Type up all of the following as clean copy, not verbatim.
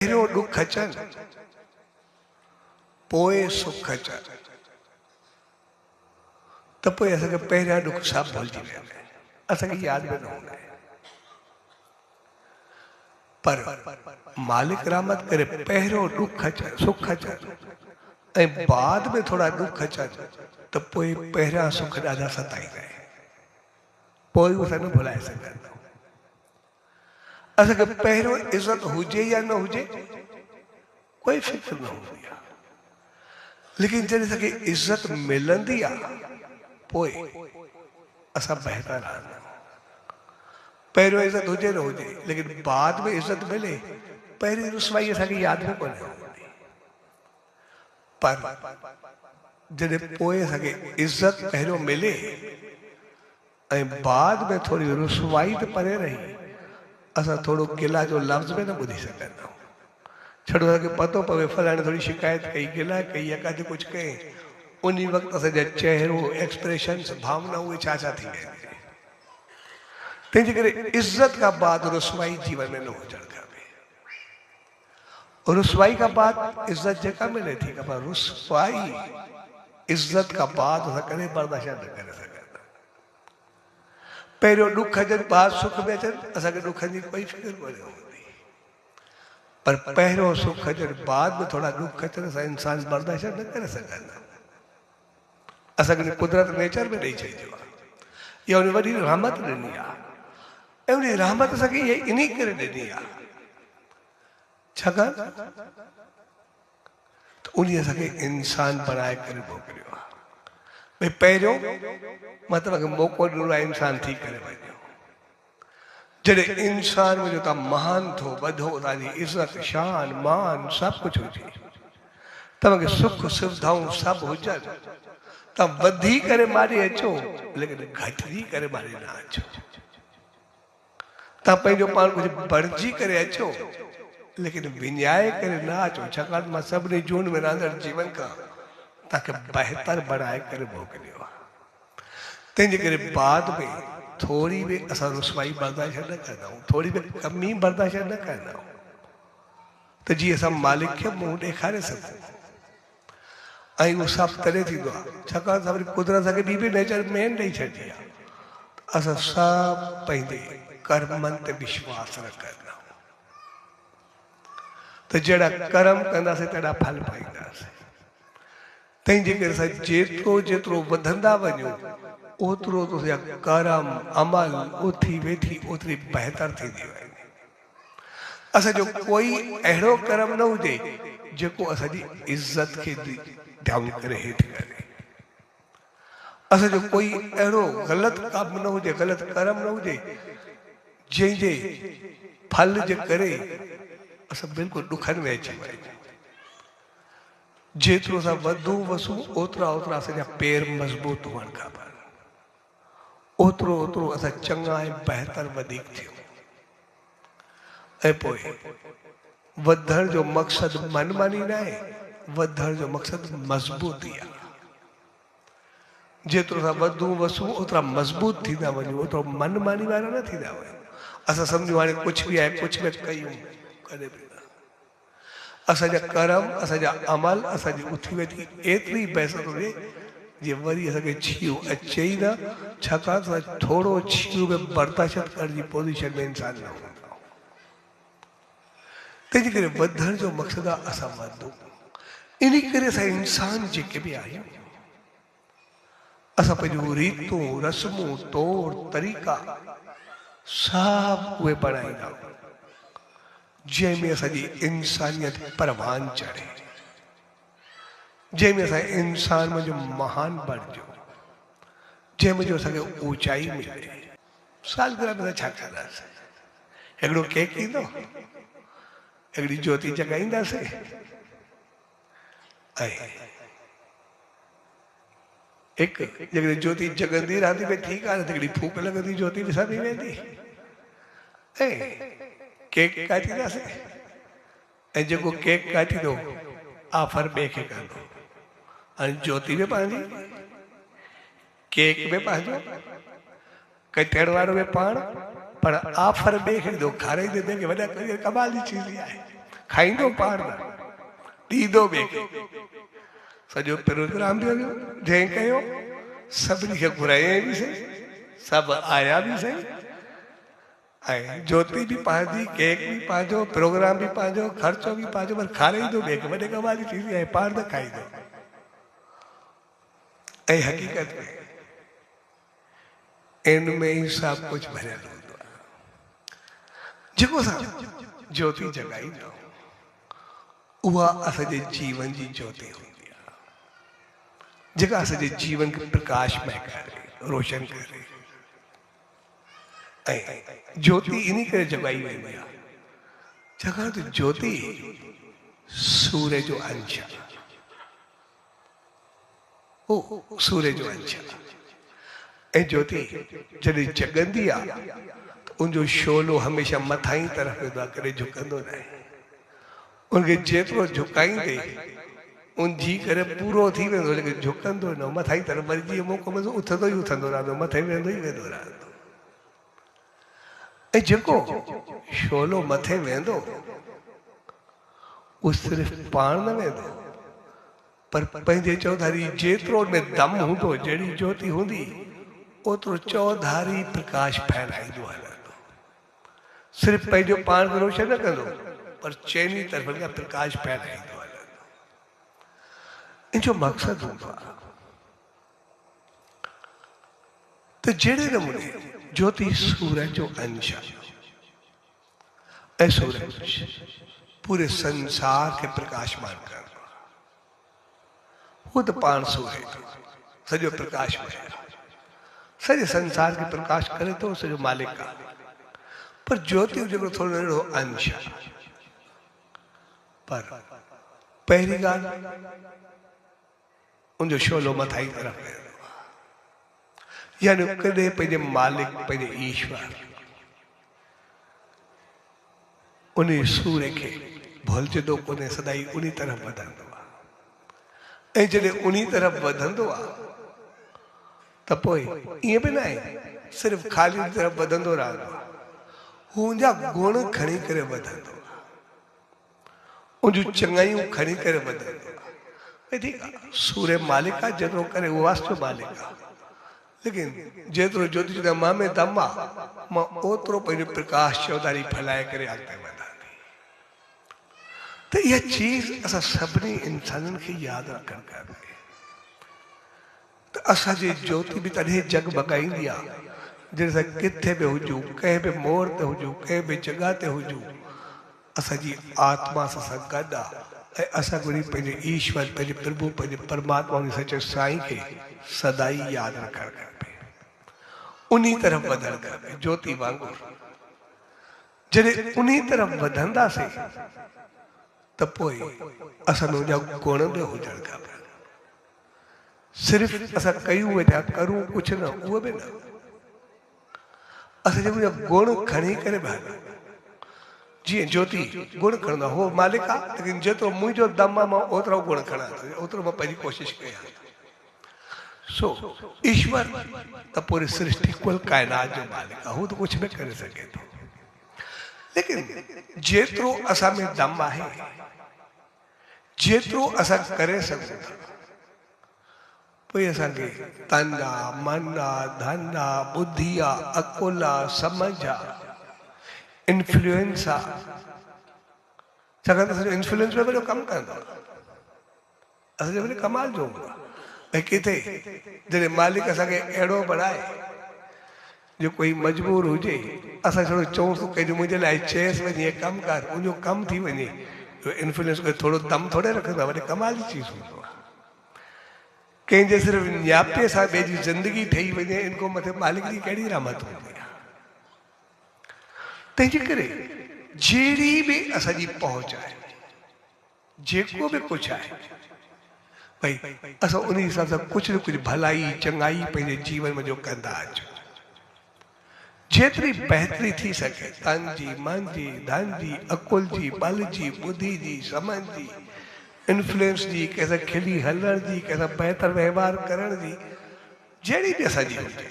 पहिरियों ॾुख अचनि पोइ सुख अचनि त पोइ असांखे पहिरियां ॾुख सभु भुलिजी वेंदा आहिनि, असांखे यादि बि न हूंदा आहिनि। पर मालिक रहमत करे पहिरियों ॾुख अचनि सुख अचनि ऐं बाद में थोरा ॾुख अचनि त पोइ पहिरियां सुख ॾाढा सताईंदा आहिनि, पोइ असां न भुलाए सघंदा। असांखे पहिरियों इज़त हुजे या न हुजे कोई फिक्र न हूंदी आहे, लेकिन जॾहिं असांखे इज़त मिलंदी आहे पोइ असां बहितर रहंदा आहियूं। पहिरियों इज़त हुजे न हुजे लेकिन बाद में इज़त मिले, पहिरीं रुसवाई असांखे यादि न कोन्हे हूंदी, पर जॾहिं पोइ असांखे इज़त पहिरियों मिले ऐं बाद में थोरी रुसवाई त परे रही, असां थोरो गिला जो लफ़्ज़ में न ॿुधी सघंदा आहियूं। छॾो असांखे पतो पवे फलाणे थोरी शिकायत कई, गिला कई या काथे कुझु कई, उन वक़्तु असांजा चहिरो एक्सप्रेशन भावना उहे छा छा थी वेंदी। तंहिंजे करे इज़त खां बाद रुसवाई जीवन में न हुजणु खपे। रुसवाई खां बाद इज़त जेका मिले थी, पर रुसवाई इज़त खां बाद असां कॾहिं बर्दाश्त न करे सघंदा। पहिरियों ॾुख अचनि बाद सुख में अचनि, असांखे ॾुखनि जी कोई फिक्र कोन्हे हूंदी, पर पहिरियों सुख अचनि बाद में थोरा ॾुख अचनि असां इंसान बर्दाश्त न करे सघंदा। असांखे कुदरत नेचर में ॾेई छॾियो आहे, इहा उन वॾी रहमत ॾिनी आहे ऐं उन रहमत असांखे इहा इन करे ॾिनी आहे छाकाणि त उन असांखे इंसान बणाए करे मोकिलियो आहे। भई पहिरियों मां तव्हांखे मौक़ो ॾिनो आहे इंसान थी करे वञो, जॾहिं इंसान वञो तव्हां महान थो वधो, तव्हांजी इज़त शान मान सभु कुझु हुजे, तव्हांखे सुख सुविधाऊं सभु हुजनि, तव्हां वधी करे मारे अचो लेकिन घटिजी करे मारे न अचो। तव्हां पंहिंजो पाण कुझु बणिजी करे अचो लेकिन विञाए करे न अचो, छाकाणि मां सभिनी जून में रहंदड़ जीवन खां तव्हांखे बहितर बणाए करे मोकिलियो आहे। तंहिंजे करे बाद में थोरी बि असां रुसवाई बर्दाश्त न कंदा आहियूं, थोरी बि कमी बर्दाश्त न कंदा आहियूं, त जीअं असां मालिक खे मुंहुं ॾेखारे सघूं। ऐं उहो सभु तॾहिं थींदो आहे छाकाणि असां वरी कुदरत असांखे ॿी बि नेचर मेन ॾेई छॾी आहे। असां सभु पंहिंजे कर्मनि ते विश्वास रखंदा आहियूं त जहिड़ा कर्म कंदासीं तहिड़ा फल पाईंदासीं। तंहिंजे करे असां जेतिरो जेतिरो वधंदा वञूं ओतिरो कर्म अमल उथी वेठी ओतिरी बहितर थींदी वञे। असांजो कोई अहिड़ो कर्म न हुजे जेको असांजी इज़त खे डाउन करे हेठि करे, असांजो कोई अहिड़ो ग़लति कमु न हुजे, ग़लति कर्म न हुजे जंहिंजे फल जे करे असां बिल्कुलु ॾुखनि में अची वञूं। जेतिरो असां वधूं वसूं ओतिरा ओतिरा असांजा पेर मज़बूत हुअणु खपनि, ओतिरो ओतिरो असां चङा ऐं बहितर वधीक थियूं। ऐं पोइ वधण जो मक़सदु मनमानी न आहे, वधण जो मक़सदु मज़बूती आहे। जेतिरो असां वधूं वसूं ओतिरा मज़बूत थींदा वञूं, ओतिरो मनमानी वारा न थींदा वञूं। असां सम्झूं हाणे कुझु बि आहे, कुझु बि कयूं, कॾहिं बि न। असांजा कर्म असांजा अमल असांजी उथी वेठी एतिरी बहसत हुजे जीअं वरी असांखे छीव अचे ई न, छाकाणि त थोरो छीव में बर्दाश्त करण जी पोज़ीशन में इंसान न हूंदो। तंहिंजे करे वधण जो मक़सदु आहे असां वधूं। इन करे असां इंसान जेके बि आहियूं असां पंहिंजूं रीतूं रस्मूं तौर तरीक़ा सभु उहे बणाईंदा आहियूं जंहिंमें असांजी इंसानियत परवान चढ़े, जंहिंमें असां इंसान मुंहिंजो महान बणिजो, जंहिंमें जो असांखे ऊचाई मिले। सालगिरह में छा कंदासीं? हिकिड़ो केक ईंदो, हिकिड़ी ज्योति जॻाईंदासीं ऐं हिकु जेकॾहिं ज्योति जॻंदी रहंदी भई ठीकु आहे, न त हिकिड़ी फूक लॻंदी ज्योति ॾिसंदी वेंदी ऐं केक काटींदासीं ऐं जेको केक काटींदो ऑफर ॿिए खे कंदो। हाणे ज्योति बि पंहिंजी, केक बि पंहिंजो, कटण वारो बि पाण, पर ऑफर ॿिए खे ॾींदो, खाराईंदे ॿिए खे। वॾा कमाल जी चीज़ आहे। खाईंदो पाण न, ॾींदो ॿिए खे। सॼो प्रोग्राम बि हलियो, जंहिं कयो सभिनी खे घुरायईं बि सही, सभु आया बि सही, ऐं ज्योति बि पंहिंजी, केक बि पंहिंजो, प्रोग्राम बि पंहिंजो, ख़र्चो बि पंहिंजो, पर खाराईंदो ॿिए खे। वॾे कमाल जी चीज़ आहे, पाण न खाईंदो। ऐं हक़ीक़त में इन में ई सभु कुझु भरियल हूंदो आहे। जेको असां ज्योति जॻाईंदा उहा असांजे जीवन जी ज्योति हूंदी आहे, जेका असांजे जीवन खे प्रकाशमय करे, रोशन करे। ऐं ज्योति इन करे जॻाई वेंदी आहे छाकाणि त ज्योति सूर्य जो अंश आहे। ओ सूर्य जो अंश आहे। ऐं ज्योति जॾहिं जगंदी आहे त उनजो शोलो हमेशह मथां ई तरफ़ वेंदो आहे, कॾहिं झुकंदो न आहे। उनखे जेतिरो झुकाईंदे उनजी करे पूरो थी वेंदो, लेकिन झुकंदो न, मथां ई तरफ़। वरी जीअं मौक़ो मिलंदो उथंदो ई उथंदो रहंदो, मथे वेंदो ई वेंदो रहंदो। ऐं जेको शोलो मथे वेंदो उहो सिर्फ़ु पाण न वेंदो, पर पंहिंजे चौधारी जेतिरो में दम हूंदो, जहिड़ी ज्योति हूंदी ओतिरो चौधारी प्रकाश फैलाईंदो हलंदो। सिर्फ़ु पंहिंजो पाण खे रोशन न कंदो, पर चइनी तरफ़ खां प्रकाश फैलाईंदो हलंदो। इन जो मक़सदु हूंदो आहे त जहिड़े नमूने ज्योति सूरज जो अंश आहे ऐं सूरज पूरे संसार के प्रकाशमान करदो आहे। वो तो पाण सूरज सॼो प्रकाश में सॼे संसार के प्रकाश करे तो सॼो मालिक आहे। पर ज्योति जेको थोरो नंढो अंश आहे। पर पहिरीं ॻाल्हि उनजो शोलो मथां ई तरफ़ वेंदो आहे, यानी कॾहिं पंहिंजे मालिक, पंहिंजे ईश्वर उन सूर्य खे भुलजंदो कोन्हे, सदाई उन तरफ़ वधंदो आहे। ऐं जॾहिं उन तरफ़ वधंदो आहे त पोइ ईअं बि न आहे सिर्फ़ु ख़ाली उन तरफ़ वधंदो रहंदो आहे, हू उनजा गुण खणी करे वधंदो आहे, उनजूं चङाइयूं खणी करे वधंदो आहे। ठीकु आहे, सूर्य मालिक आहे, जेतिरो करे उहो वास्तव मालिक आहे। लेकिन जेतिरो ज्योति जो मां में दम आहे, मां ओतिरो पंहिंजो प्रकाश चौधारी फैलाए करे अॻिते वधां। तो यह चीज असां सभिनी इंसाननि खे यादि रखणु खपे त असांजी ज्योति बि तॾहिं जगमगाईंदी आहे जॾहिं असां किथे बि हुजूं, कंहिं बि मोड़ ते हुजूं, कंहिं बि जॻह ते हुजूं, असांजी आत्मा सां गॾु आहे। ऐं असां वरी पंहिंजे ईश्वर, पंहिंजे प्रभु, पंहिंजे परमात्मा उन सचे साईं खे सदाई यादि रखणु खपे, उन तरफ़ वधणु खपे। ज्योति वांगुरु जॾहिं उन तरफ़ वधंदासीं त पोइ असां उनजा गुण बि हुजणु खपनि। सिर्फ़ु असां कयूं वेठा, करूं कुझु न, उहो बि न, असां जेको गुण खणी करे बि हलूं। जीअं ज्योति गुण खणंदो आहे, उहो मालिक आहे, लेकिन जेतिरो मुंहिंजो दम आहे मां ओतिरो गुण खणां, ओतिरो मां पंहिंजी कोशिशि कयां। सो ईश्वर त पूरी सृष्टि कुल काइनात जो मालिक आहे, हू त कुझु न करे सघे थो। लेकिन जेतिरो असां में दम आहे, जेतिरो असां करे सघूं था, पोइ असांखे तन आहे, मन आहे, धन आहे, बुद्धि आहे, अकुल आहे, समझ आहे, इन्फ्लुएंस आहे। छाकाणि त असांजो इन्फ्लुएंस में वॾो कमु कंदो आहे, असांजो वॾे कमाल जो हूंदो आहे। ऐं किथे जॾहिं मालिक असांखे अहिड़ो बणाए जो कोई मजबूर हुजे, असां थोरो चऊं त कंहिंजो मुंहिंजे लाइ चएसि वञे, इहे कमु कर, उनजो कमु थी वञे, इन्फ्लुएंस खे थोरो दम थोरे रखंदो आहे, वॾे कमाल जी चीज़ हूंदो आहे। कंहिंजे सिर्फ़ु न्यापे सां ॿिए जी ज़िंदगी ठही वञे, इनखां मथे मालिक जी कहिड़ी रहमत हूंदी आहे। तंहिंजे करे जहिड़ी बि असांजी पहुच आहे, जेको बि कुझु आहे, भई असां उन हिसाब सां कुझु न कुझु भलाई चङाई पंहिंजे जीवन में जो कंदा अचूं। जेतिरी बहितरी थी सके, तन जी, मन जी, धन जी, अकुल जी, बल जी, बुद्धि जी, समझ जी, इन्फ्लुएंस जी, कंहिंसां खिली हलण जी, कंहिंसां बहितर व्यवहार करण जी, जहिड़ी बि असांजी हुजे,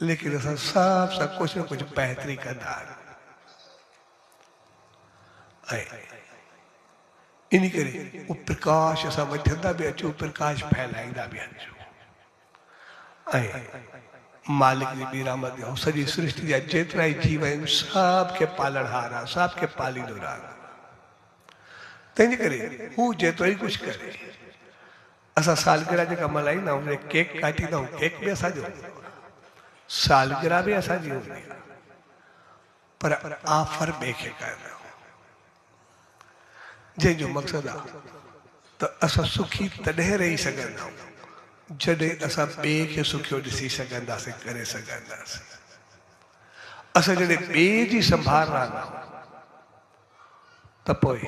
लेकिन असां सभ सां कुझु न कुझु बहितरी कंदा आहियूं। इन करे वो प्रकाश असां वठंदा भी अचूं, प्रकाश फैलाईंदा भी अचूं। मालिक जी बि रहमत ॾियो, सॼी सृष्टि जा जेतिरा ई जीव आहिनि सभ खे पालणहार आहे, सभ खे पालींदो रहंदो। तंहिंजे करे हू जेतिरो ई कुझु करे, असां सालगिरह जेका मल्हाईंदा आहियूं, केक काटींदा आहियूं, केक बि असांजो, सालगिरह बि असांजी हूंदी आहे, पर ऑफर ॿिए खे कंदा आहियूं, जंहिंजो मक़सदु आहे त असां सुखी तॾहिं रही सघंदा आहियूं जॾहिं असां ॿिए खे सुखियो ॾिसी सघंदासीं, करे सघंदासीं। असां जॾहिं ॿिए जी संभाल रहंदा त पोइ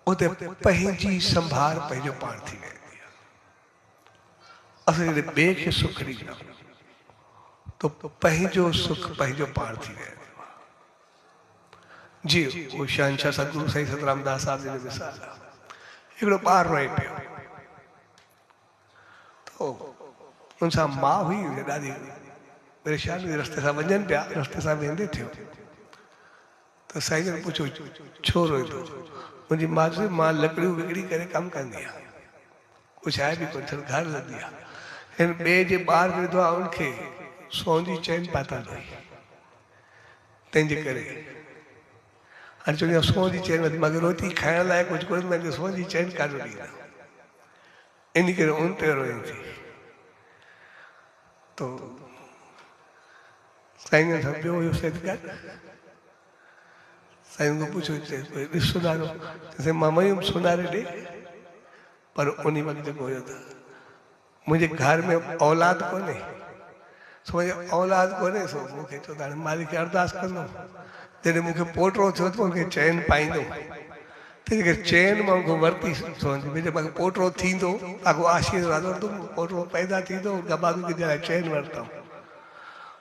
उते पंहिंजी संभाल पंहिंजो पाण थी वेंदी आहे। असां जॾहिं ॿिए खे सुख ॾींदा त पंहिंजो सुख पंहिंजो पाण थी वेंदो आहे। जी उहो शहंशाह सतगुरु साईं सतराम दास साहिब जी मिसाल आहे। हिकिड़ो ॿारु रोए पियो, उनसां मां हुई ॾाढी परेशान हुई, रस्ते सां वञनि पिया, रस्ते सां वेंदे थियो त साईं जन पुछो छो रोए थो? मुंहिंजी मां चयो मां लकड़ियूं विकिणी करे कमु कंदी आहियां, कुझु आहे बि कोन, घर लॻंदी आहे। हिन ॿिए जे ॿार विधो आहे, उनखे सोन जी चैन पातल हुई, तंहिंजे करे हाणे चवंदी आहे सोन जी चैन वठी, मूंखे रोटी खाइण लाइ कुझु कोन्हे, मूंखे सोन जी चैन काॾो ॾींदा, इन करे उन ते रोई थी। तो साईं जन सां ॿियो हुयो सदगत, साईं को पूछो ॾिस सुनारो, चइसि मां वयुमि सुनारे ॾे, पर उन वक़्तु जेको हुयो त मुंहिंजे घर में औलाद कोन्हे, मुंहिंजे औलाद कोन्हे, सो मूंखे चयो त हाणे मालिक खे अरदास कंदुमि, जॾहिं मूंखे पोटो थियो त मूंखे चैन पाईंदो, तंहिंजे करे चैन मां मूंखे वरिती सोन जी, जॾहिं मूंखे पोटो थींदो अॻो आशीर्वाद वरितुमि, पोटो पैदा थींदो गबाग जे लाइ चैन वरितमि।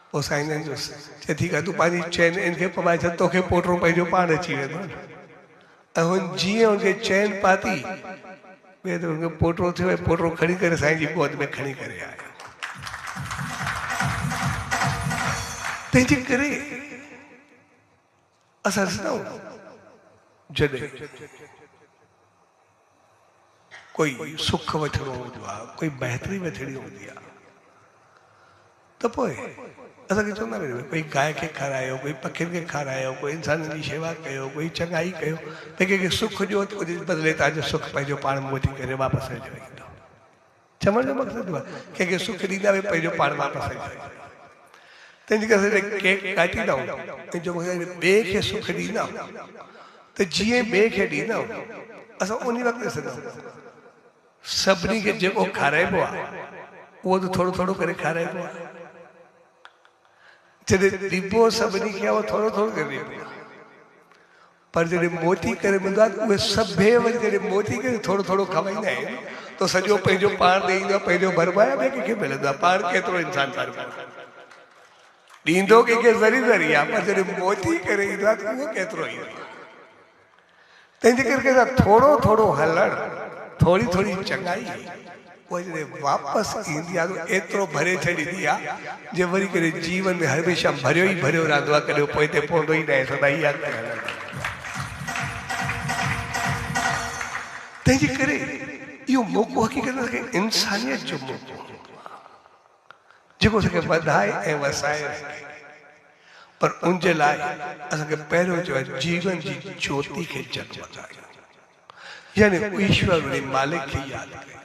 पोइ साईं जन जो चए ठीकु आहे, तूं पंहिंजी चैन इनखे पवाए छॾ, तोखे पोटो पंहिंजो पाण अची वेंदो। ऐं हुन जीअं हुनखे चैन पाती, ॿिए त हुनखे पोटो थियो ऐं पोटो खणी करे साईं जी गोद में खणी करे आयो। तंहिंजे करे असां ॾिसंदा जॾहिं कोई सुख वठिणो हूंदो आहे, कोई बहितरी वठिणी हूंदी आहे, त पोइ असांखे चवंदा आहिनि कोई गांइ खे खारायो, कोई पखियुनि खे खारायो, कोई इंसाननि जी शेवा कयो, कोई चङाई कयो, भई कंहिंखे सुख ॾियो त उनजे बदिले तव्हांजो सुख पंहिंजो पाण मोटी करे वापसि अची वेंदो। चवण जो मक़सदु आहे कंहिंखे सुख ॾींदा भई पंहिंजो पाण वापसि अची वेंदो। तंहिंजे करे केक काटींदा आहियूं, जो ॿिए खे सुख ॾींदा त जीअं ॿिए खे ॾींदा असां उन वक़्तु ॾिसंदा सभिनी खे जेको खाराइबो आहे उहो त थोरो थोरो करे खाराइबो आहे, जॾहिं ॾिबो सभिनी खे उहो थोरो थोरो करे ॾिबो, पर जॾहिं मोटी करे मिलंदो आहे उहे सभे वरी जॾहिं मोटी करे थोरो थोरो खावाईंदा आहिनि त सॼो पंहिंजो पाण ॾेईंदो आहे, पंहिंजो भरबो आहे, ॿिए कंहिंखे मिलंदो आहे। पाण केतिरो इंसानु भरबो ॾींदो कंहिंखे ज़री ज़री आहे, पर जॾहिं मोटी करे ईंदो आहे त उहो केतिरो ईंदो आहे। तंहिंजे करे थोरो थोरो हलणु, थोरी थोरी चङाई, पोइ जॾहिं वापसि ईंदी आहे त एतिरो भरे छॾींदी आहे जे वरी करे जीवन में हमेशह भरियो ई भरियो रहंदो आहे, कॾहिं पोइ ते पवंदो ई न आहे, सदाई यादि हलंदो। तंहिंजे करे इहो मौक़ो हक़ीक़त इंसानियत जो मौक़ो जेको असांखे वधाए ऐं वसाए रखे, पर उनजे लाइ असांखे पहिरियों जो आहे जीवन जी ज्योति खे जगमगायो, यानी ईश्वर मालिक खे यादि कयो।